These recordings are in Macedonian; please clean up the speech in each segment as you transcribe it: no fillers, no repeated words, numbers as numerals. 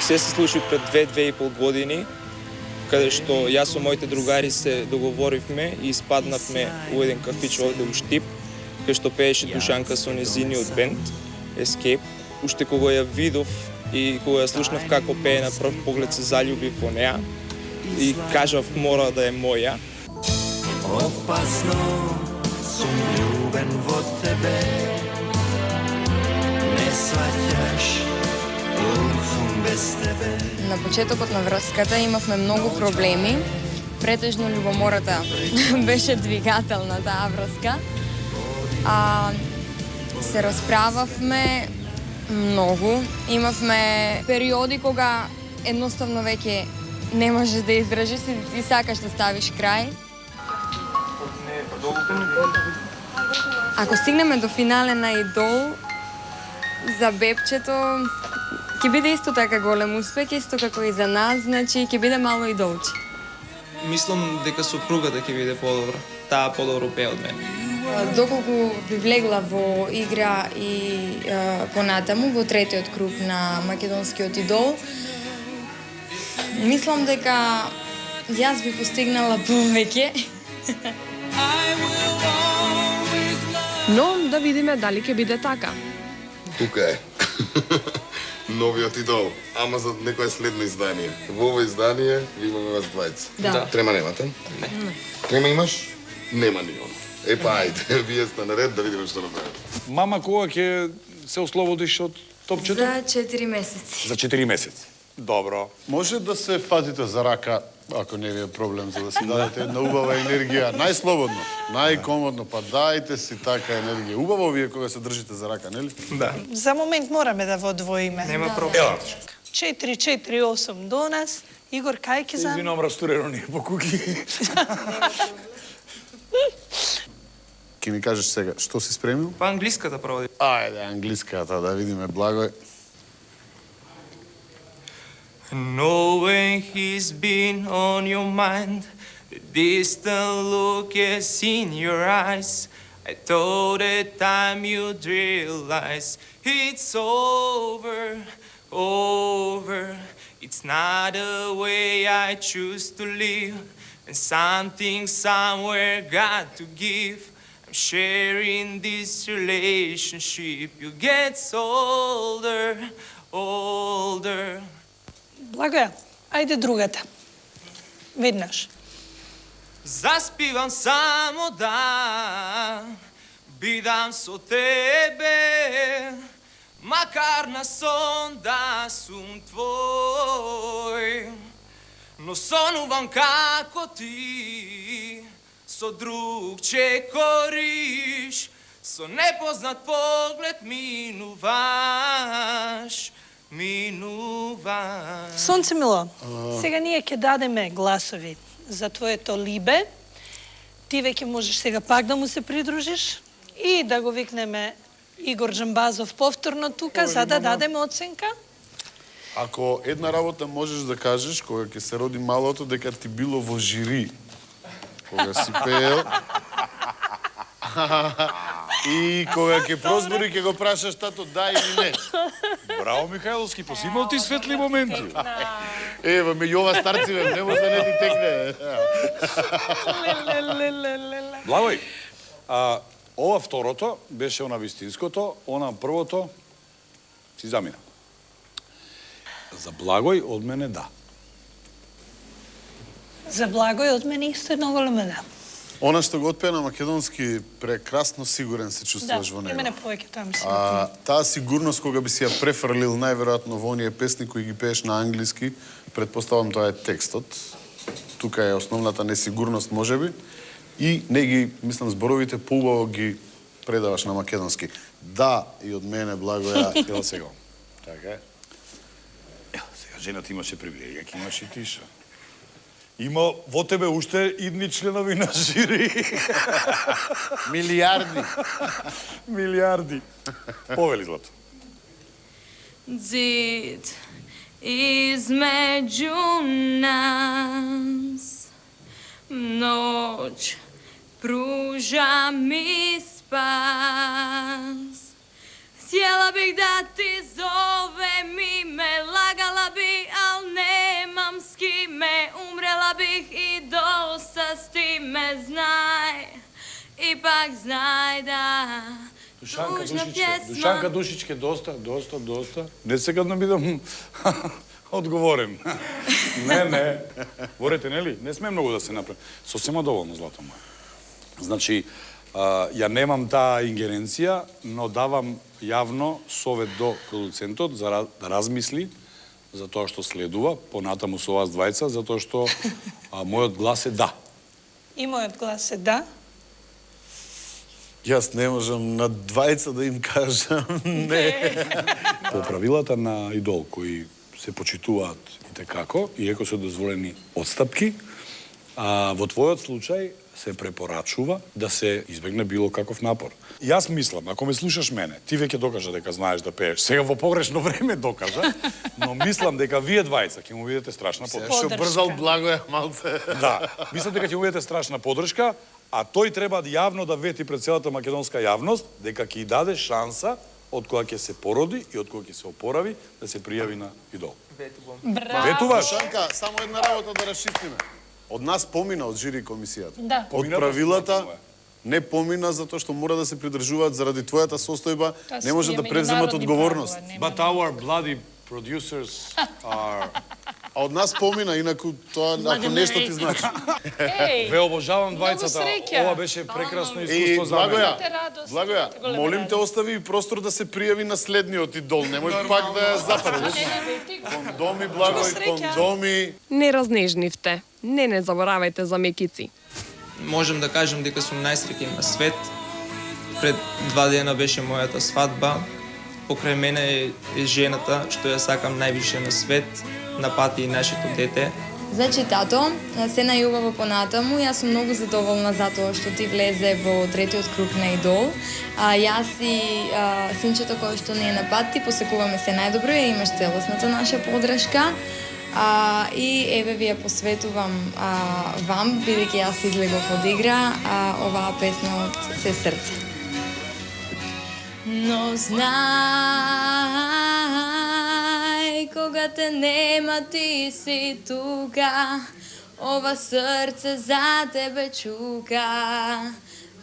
Се случи пред 2-2,5 години, каде што јас со моите другари се договоривме и испаднавме у еден кафич овде у Штип, кај што пееше Душанка со незиниот бенд Escape. Уште кога ја видов и кога ја слушнав како пее, на прв поглед се заљубив во неа и кажав мора да е моја. Опасно сум љубен во тебе, не сваќаш, луд сум без тебе. На почетокот на врската имавме многу проблеми. Претежно љубомората беше двигател на таа врска. Се расправавме многу. Имавме периоди кога едноставно веќе не можеш да издржиш и сакаш да ставиш крај. Ако стигнеме до финале на Идол, за бебчето ќе биде исто така голем успех, исто како и за нас, значи ќе биде мало идолче. Мислам дека сопругата ќе биде подобра. Таа подобро пее од мене. Доколку би влегла во игра и понатаму во третиот круг на македонскиот Идол, мислам дека јас би постигнала повеќе. Но да видиме дали ќе биде така. Тука е. Новиот Идол, ама за некое следно издание. Во ово издание имаме вас двајца. Да. Трема немате? Не. Трема имаш? Нема ни он. Епа, ајде, вие сте наред да видиме што направите. Мама, кога ќе се ослободиш од топчето? За 4 месеци. За 4 месеци. Добро. Може да се фатите за рака, ако не ви е проблем, за да си дадете една убава енергија. Најслободно, најкомодно, па дајте си така енергија. Убаво вие кога се држите за рака, нели? Да. За момент мораме да во двоиме. Нема проблем. 4-4-8 до нас. Игор, кај ќе за... Извинувам, растурено ни по куки. Ке ми кажеш сега, што си спремил? Па англиската проводи. Ајде, англиската, да видиме, Благој. Knowing he's been on your mind, the distant look is in your eyes. I thought at time you'd realize it's over, over. It's not the way I choose to live, and something somewhere got to give. I'm sharing this relationship. You get older, older. Благоја, ајде другата. Веднаш. Заспивам само да бидам со тебе, макар на сон да сум твој. Но сонувам како ти, со друг чекориш, со непознат поглед минуваш. Сонце мило, сега ние ќе дадеме гласови за твоето либе. Ти веќе можеш сега пак да му се придружиш и да го викнеме Игор Джамбазов повторно тука, за да дадеме оценка. Ако една работа можеш да кажеш, кога ќе се роди малото, дека ти било во жири, кога си пеел, и кога ќе прозбори, ќе го прашаш тато да или не. Браво, Михајловски, посимал ти светли моменти. Ева, меѓу ова старци, не може да не ти текне. Благој, ова второто беше она вистинското, она првото си замина. За Благој од мене да. За Благој од мене исто едно големо да. Она што го отпеа на македонски, прекрасно сигурен се чувствуваш во него. Да, и мене повеќе тоа ми се Таа сигурност кога би си ја префрлил најверојатно во оние песни кои ги пееш на англиски, предпоставам тоа е текстот. Тука е основната несигурност можеби и не ги, мислам, зборовите поубаво ги предаваш на македонски. Да, и од мене Благоја, ево сега. Така е. Ево сега, жената имаше привилегија, ке имаш и тиша. Има во тебе уште идни членови на жири. Милиарди. Милиарди. Повели, Злато. Зид измеѓу нас, ноќ пружа ми спас. Htjela bih da ti zovem ime, lagala bih bih i dosta s time znaj. Ipak znaj da tužna pjesma... Душанка Душичке, доста. Не сега да бидам одговорен. Не. Ворете, нели? Не сме многу да се направи. Сосема доволно, злато моје. Значи, ја немам таа ингеренција, но давам јавно совет до продуцентот за да размисли за тоа што следува, понатаму со вас двајца, затоа што мојот глас е да. И мојот глас е да. Јас не можам на двајца да им кажам не. По правилата на идол кои се почитуваат и текако, иако се дозволени отстапки, во твојот случај се препорачува да се избегне било каков напор. Јас мислам, ако ме слушаш мене, ти веќе докажа дека знаеш да пееш. Сега во погрешно време докажа, но мислам дека вие двајца ќе му видите страшна подршка. Што брзал Благоја малце. Да, мислам дека ќе му видите страшна подршка, а тој треба јавно да вети пред целата македонска јавност дека ќе даде шанса од која ќе се породи и од која ќе се опорави да се пријави на идол. Браво. Ветуваш? Шанка, само една работа да расчистиме. Од нас помина од жири комисијата. Да. Од правилата не помина затоа што мора да се придржуваат заради твојата состојба, не може да преземат одговорност. But our bloody producers are... А од нас помина, инаку тоа ако нешто ти значи. Ве обожавам Многу двајцата. среќа. Ова беше прекрасно И искуство за мене. Благоја, молим те остави простор да се пријави на следниот идол, немој пак да ја западиш. Кондоми, Благој, кондоми. Не разнежнивте. Не заборавајте за мекици. Можем да кажем дека сум најсреќен на свет. Пред 2 дена беше мојата свадба. Покрај мене е жената што ја сакам највише на свет, на пати и нашето дете. Значи, тато, се најубаво понатаму, јас сум многу задоволна затоа што ти влезе во третиот круг на идол. Јас и синчето кој што не е на пат, ти посекуваме се најдобро и имаш целосната наша подршка. И еве ви ја посветувам вам, бидејќи јас излегов од игра, оваа песна од се срце. Но знај, кога те нема ти си тука, ова срце за тебе чука,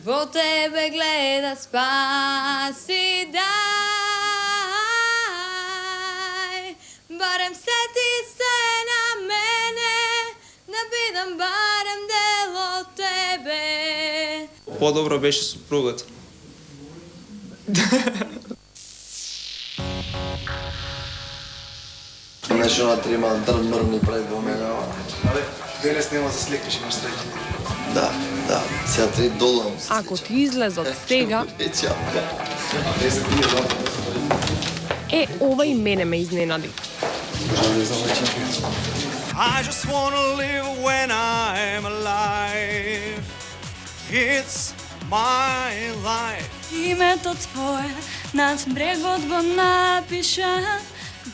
во тебе гледа спаси, дај, барем сети се на мене, да бидам барем дел од тебе. Подобро беше супругата. Знаеш, она трима мрмни пред во мене. Денес нема за слекаш, имаш среќа. Да. Сега $3. Ако ти излезат сега, ова и мене ме изненади. I just wanna live when I'm alive. It's my life. Името твое над брегот го напиша,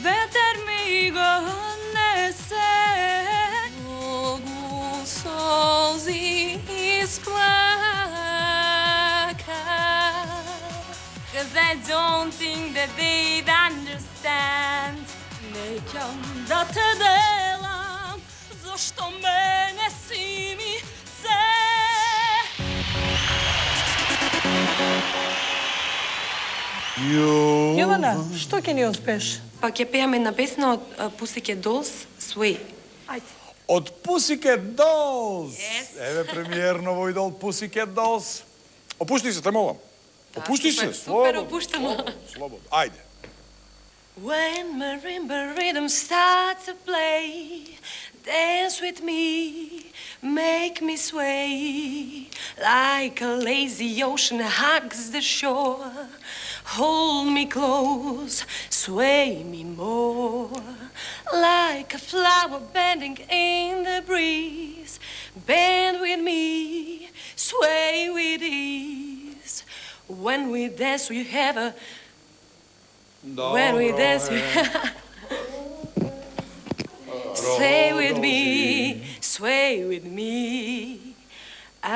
ветер ми го несе. Многу солзи исплака. 'Cause I don't think that they'd understand. Неќам да те делам, зашто мене си ми се. Јована, што ќе ни успеш? Па ќе пееме една песна од Pussycat Dolls, Sway. Ајде. Од Pussycat Dolls! Еве премиерно во идол Pussycat Dolls. Опушти се, те молам. Опушти се, Супер опуштено. Слободно. Ајде. When marimba rhythm starts to play, dance with me, make me sway, like a lazy ocean hugs the shore. Hold me close, sway me more, like a flower bending in the breeze. Bend with me, sway with ease. When we dance, we have a When we dance, sway with me, sway with me.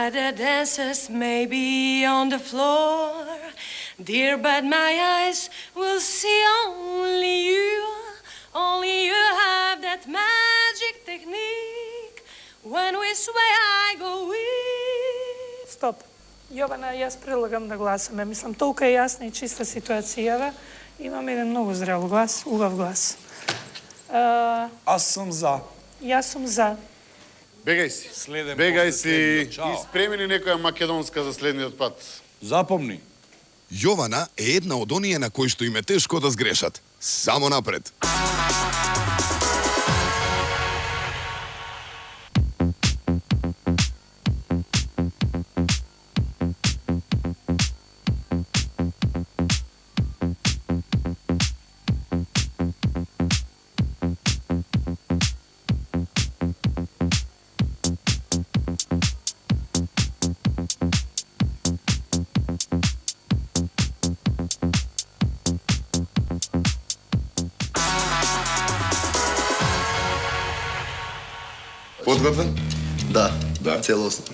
Other dancers may be on the floor, dear, but my eyes will see only you. Only you have that magic technique. When That's where I go with. Стоп. Јована, јас предлагам да гласаме. Мислам, толку е јасна и чиста ситуацијава. Имам еден многу зрел глас, убав глас. Аз сум за. Јас сум за. Бегај си. Следен Бегај после си следниот. Чао. и спреми ни некоја македонска за следниот пат. Запомни. Јована е една од оние на кои што им е тешко да сгрешат. Само напред. Подготвен? Да, Да. целосно.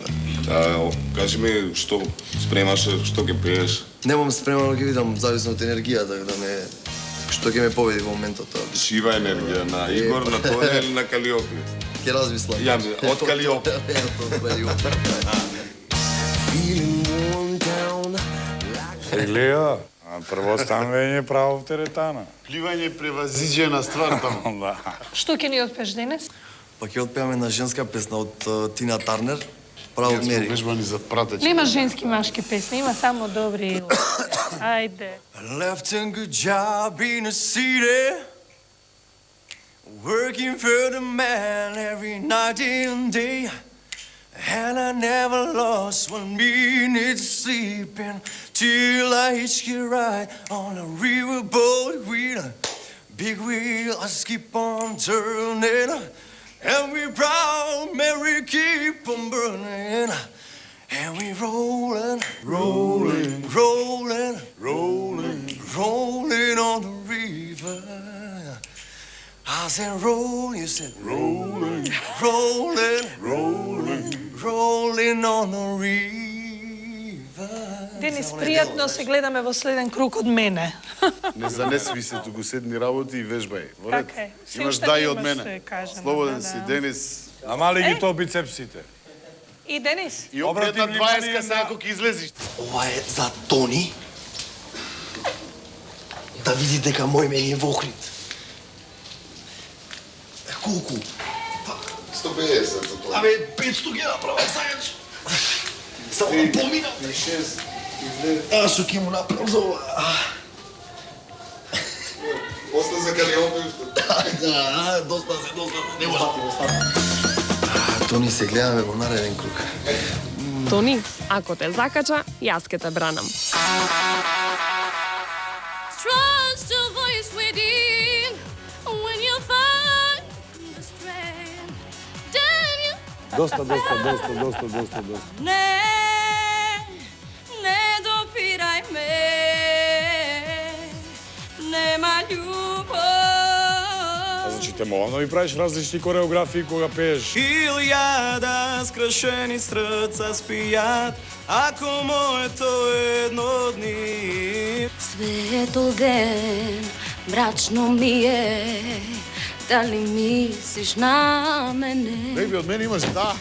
Да. Кажи ми, што спремаш, што ќе пееш? Немам спремано, ќе видам, зависно од енергијата, да ме... што ќе ме победи во моментот. Шива енергија на Игор, на Тоня или на Калиопи? Ќе размислам. Ја, од Калиопи. Од Калиопи. Се гледа. Прво стан веќе право в теретана. Пливање е превазиđена ствар таму. Да. Што ќе ни отпеш денес? Па ќе отпеаме на женска песна од Тина Тарнер, Право Јас мери. сме вежбани за пратеч. Нема женски машки песни, има само добри и лоши. Ајде. I left a good job in the city, working for the man every night and day. And I never lost 1 minute sleeping till I hitched a ride on a riverboat with a big wheel. I just keep on turning, and we proud Mary keep on burning. And we rolling, rolling, rolling, rolling, rolling on the river. I said roll, you said rolling, rolling, rolling, rolling on the river. Денис, пријатно се гледаме во следен круг од мене. Не занесви се туку седни работи и вежбај. Во ред? Така е. Се Имаш уште дај нема од што мене. ја кажеме, Слободен да, си, да. Денис. Намали ги то бицепсите. И Денис? И Обрати опред на внимание 20 сега на- ако ќе излезиш. Ова е за Тони. Да види дека мој мен е во Охрид. Колку? 150 за тоа. Абе, 500 ги направам сакаш. Само да поминам. 6. А, што ќе му направам за ова? После за Калиопи. Да, доста се. Не може. Тони, се гледаме во нареден круг. Тони, ако те закача, јас ке те бранам. Trust the voice within when you find the strength. Damn you. Доста. Не, не допирај ме. Нема љубов. Значи те мога да ми правиш различни кореографии кога пееш. Илјада скршени срца спијат, ако моето едно дни. Светол ден, мрачно ми е, дали мислиш на мене? Беби, од мене имаш да.